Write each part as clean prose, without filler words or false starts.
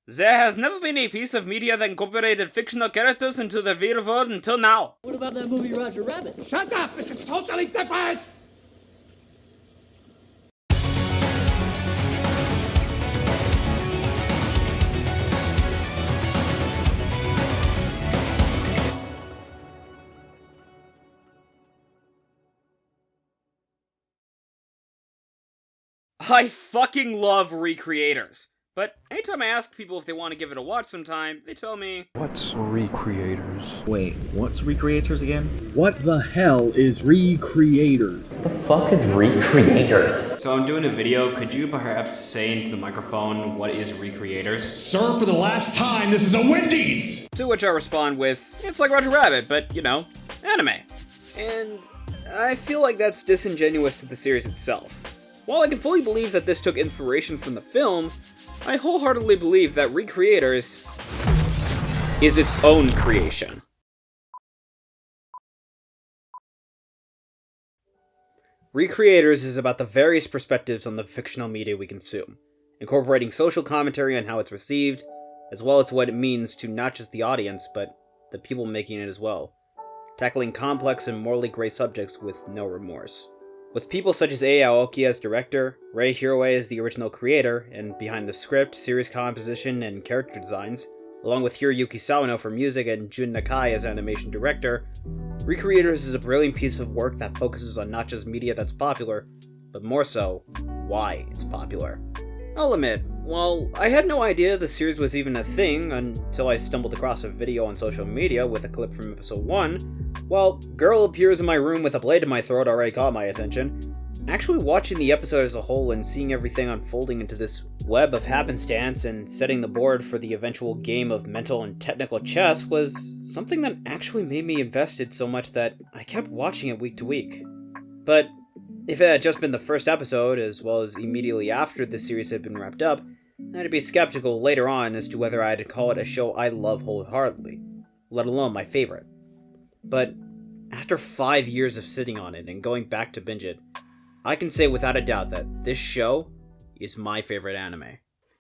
There has never been a piece of media that incorporated fictional characters into the real world until now. What about that movie Roger Rabbit? Shut up! This is totally different! I fucking love Recreators. But anytime I ask people if they want to give it a watch sometime, they tell me, What's Recreators? Wait, what's Recreators again? What the hell is Recreators? The fuck is Recreators? So I'm doing a video, could you perhaps say into the microphone, what is Recreators? Sir, for the last time, this is a Wendy's! To which I respond with, it's like Roger Rabbit, but, you know, anime. And I feel like that's disingenuous to the series itself. While I can fully believe that this took inspiration from the film, I wholeheartedly believe that Recreators is its own creation. Recreators is about the various perspectives on the fictional media we consume, incorporating social commentary on how it's received, as well as what it means to not just the audience, but the people making it as well, tackling complex and morally gray subjects with no remorse. With people such as Ei Aoki as director, Rei Hiroe as the original creator, and behind the script, series composition, and character designs, along with Hiroyuki Sawano for music and Jun Nakai as animation director, Recreators is a brilliant piece of work that focuses on not just media that's popular, but more so, why it's popular. I'll admit, while I had no idea the series was even a thing until I stumbled across a video on social media with a clip from episode 1, while girl appears in my room with a blade in my throat already caught my attention, actually watching the episode as a whole and seeing everything unfolding into this web of happenstance and setting the board for the eventual game of mental and technical chess was something that actually made me invested so much that I kept watching it week to week. But if it had just been the first episode, as well as immediately after the series had been wrapped up, I'd be skeptical later on as to whether I'd call it a show I love wholeheartedly, let alone my favorite. But after 5 years of sitting on it and going back to binge it, I can say without a doubt that this show is my favorite anime.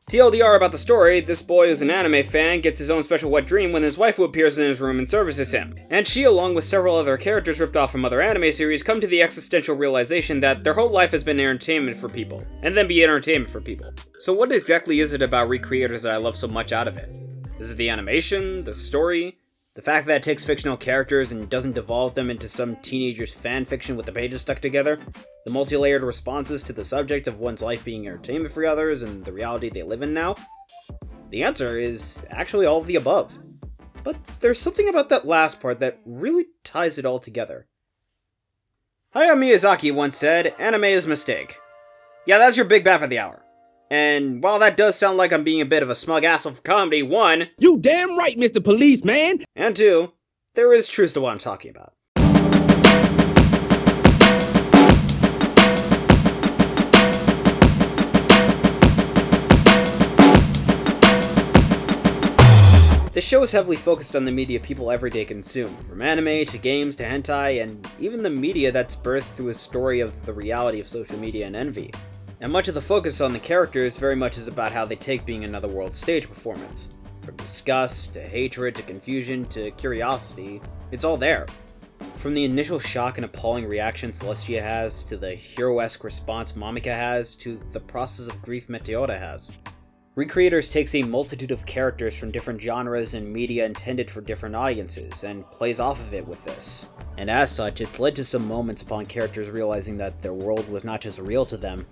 TLDR about the story, this boy who's an anime fan gets his own special wet dream when his waifu appears in his room and services him. And she, along with several other characters ripped off from other anime series, come to the existential realization that their whole life has been entertainment for people, and then be entertainment for people. So what exactly is it about Recreators that I love so much out of it? Is it the animation, the story, the fact that it takes fictional characters and doesn't devolve them into some teenager's fanfiction with the pages stuck together? The multi-layered responses to the subject of one's life being entertainment for others and the reality they live in now? The answer is actually all of the above. But there's something about that last part that really ties it all together. Hayao Miyazaki once said, "Anime is a mistake." Yeah, that's your big bat for the hour. And while that does sound like I'm being a bit of a smug asshole for comedy, 1, You damn right, Mr. Policeman! and 2, there is truth to what I'm talking about. The show is heavily focused on the media people everyday consume, from anime to games to hentai, and even the media that's birthed through a story of the reality of social media and envy. And much of the focus on the characters very much is about how they take being another world stage performance. From disgust, to hatred, to confusion, to curiosity, it's all there. From the initial shock and appalling reaction Celestia has, to the hero-esque response Mamika has, to the process of grief Meteora has. Recreators takes a multitude of characters from different genres and media intended for different audiences, and plays off of it with this. And as such, it's led to some moments upon characters realizing that their world was not just real to them,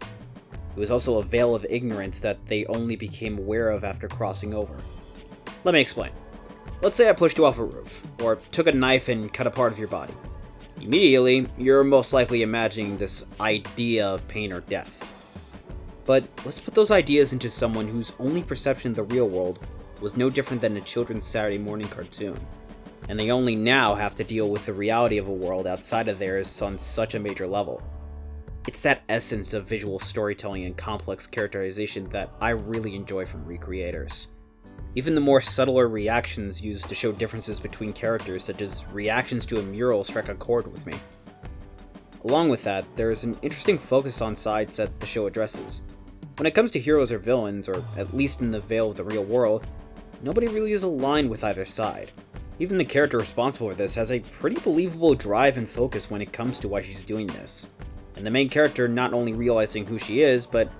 it was also a veil of ignorance that they only became aware of after crossing over. Let me explain. Let's say I pushed you off a roof, or took a knife and cut a part of your body. Immediately, you're most likely imagining this idea of pain or death. But let's put those ideas into someone whose only perception of the real world was no different than a children's Saturday morning cartoon, and they only now have to deal with the reality of a world outside of theirs on such a major level. It's that essence of visual storytelling and complex characterization that I really enjoy from Recreators. Even the more subtler reactions used to show differences between characters, such as reactions to a mural, strike a chord with me. Along with that, there is an interesting focus on sides that the show addresses. When it comes to heroes or villains, or at least in the veil of the real world, nobody really is aligned with either side. Even the character responsible for this has a pretty believable drive and focus when it comes to why she's doing this. And the main character not only realizing who she is, but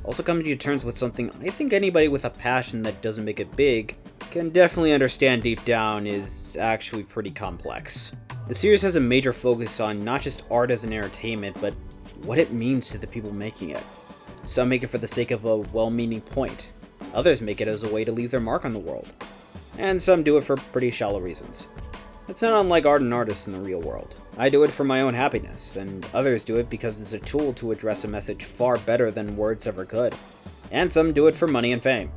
also coming to terms with something I think anybody with a passion that doesn't make it big can definitely understand deep down is actually pretty complex. The series has a major focus on not just art as an entertainment, but what it means to the people making it. Some make it for the sake of a well-meaning point, others make it as a way to leave their mark on the world, and some do it for pretty shallow reasons. It's not unlike art and artists in the real world. I do it for my own happiness, and others do it because it's a tool to address a message far better than words ever could, and some do it for money and fame.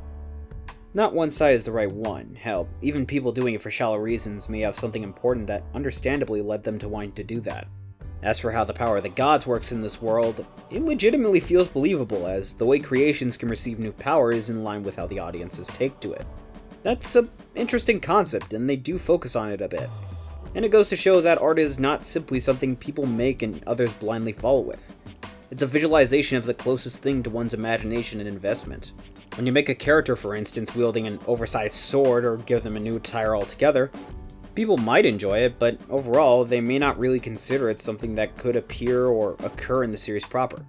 Not one side is the right one. Hell, even people doing it for shallow reasons may have something important that understandably led them to wanting to do that. As for how the power of the gods works in this world, it legitimately feels believable, as the way creations can receive new power is in line with how the audience's take to it. That's an interesting concept, and they do focus on it a bit. And it goes to show that art is not simply something people make and others blindly follow with. It's a visualization of the closest thing to one's imagination and investment. When you make a character, for instance, wielding an oversized sword or give them a new attire altogether, people might enjoy it, but overall, they may not really consider it something that could appear or occur in the series proper.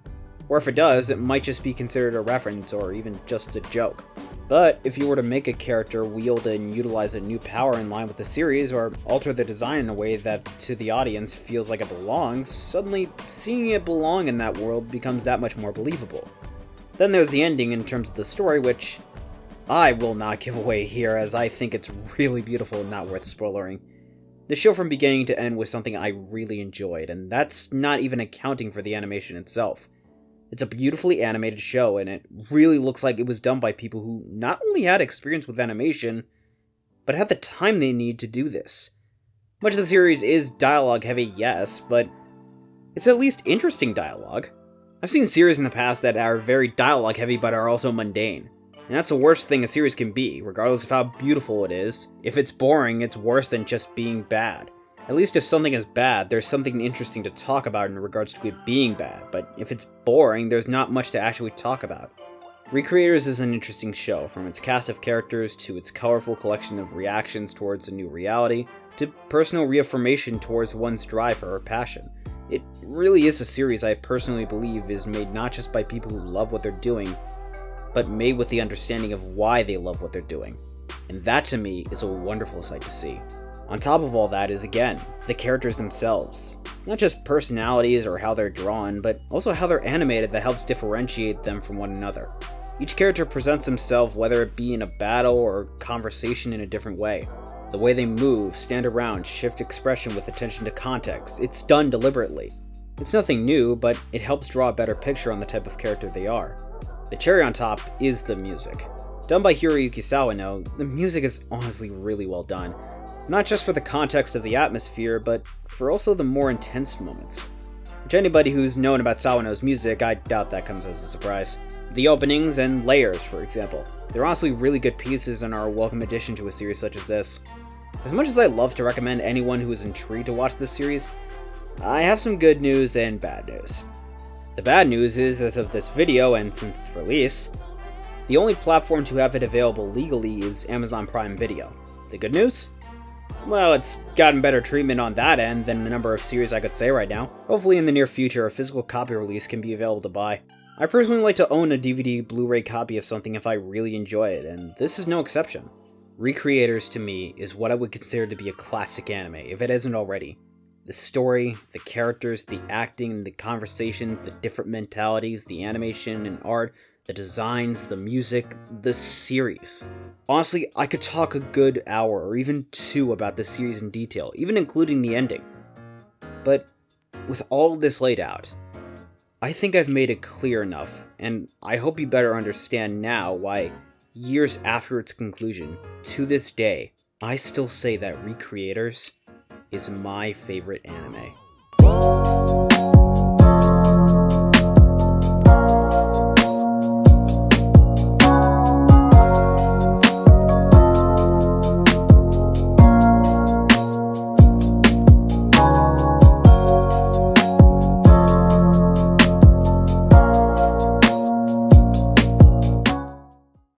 Or if it does, it might just be considered a reference or even just a joke. But if you were to make a character wield and utilize a new power in line with the series, or alter the design in a way that to the audience feels like it belongs, suddenly seeing it belong in that world becomes that much more believable. Then there's the ending in terms of the story, which I will not give away here, as I think it's really beautiful and not worth spoilering. The show from beginning to end was something I really enjoyed, and that's not even accounting for the animation itself. It's a beautifully animated show, and it really looks like it was done by people who not only had experience with animation, but have the time they need to do this. Much of the series is dialogue heavy, yes, but it's at least interesting dialogue. I've seen series in the past that are very dialogue heavy but are also mundane. And that's the worst thing a series can be, regardless of how beautiful it is. If it's boring, it's worse than just being bad. At least if something is bad, there's something interesting to talk about in regards to it being bad, but if it's boring, there's not much to actually talk about. Recreators is an interesting show, from its cast of characters to its colorful collection of reactions towards a new reality, to personal reaffirmation towards one's drive or passion. It really is a series I personally believe is made not just by people who love what they're doing, but made with the understanding of why they love what they're doing. And that to me is a wonderful sight to see. On top of all that is, again, the characters themselves. It's not just personalities or how they're drawn, but also how they're animated that helps differentiate them from one another. Each character presents themselves, whether it be in a battle or conversation, in a different way. The way they move, stand around, shift expression with attention to context, it's done deliberately. It's nothing new, but it helps draw a better picture on the type of character they are. The cherry on top is the music. Done by Hiroyuki Sawano, the music is honestly really well done. Not just for the context of the atmosphere, but for also the more intense moments. To anybody who's known about Sawano's music, I doubt that comes as a surprise. The openings and layers, for example. They're honestly really good pieces and are a welcome addition to a series such as this. As much as I love to recommend anyone who is intrigued to watch this series, I have some good news and bad news. The bad news is, as of this video and since its release, the only platform to have it available legally is Amazon Prime Video. The good news? Well, it's gotten better treatment on that end than a number of series I could say right now. Hopefully in the near future, a physical copy release can be available to buy. I personally like to own a DVD Blu-ray copy of something if I really enjoy it, and this is no exception. Recreators to me is what I would consider to be a classic anime, if it isn't already. The story, the characters, the acting, the conversations, the different mentalities, the animation and art, the designs, the music, the series. Honestly, I could talk a good hour or even two about this series in detail, even including the ending. But with all of this laid out, I think I've made it clear enough, and I hope you better understand now why, years after its conclusion, to this day, I still say that Recreators is my favorite anime.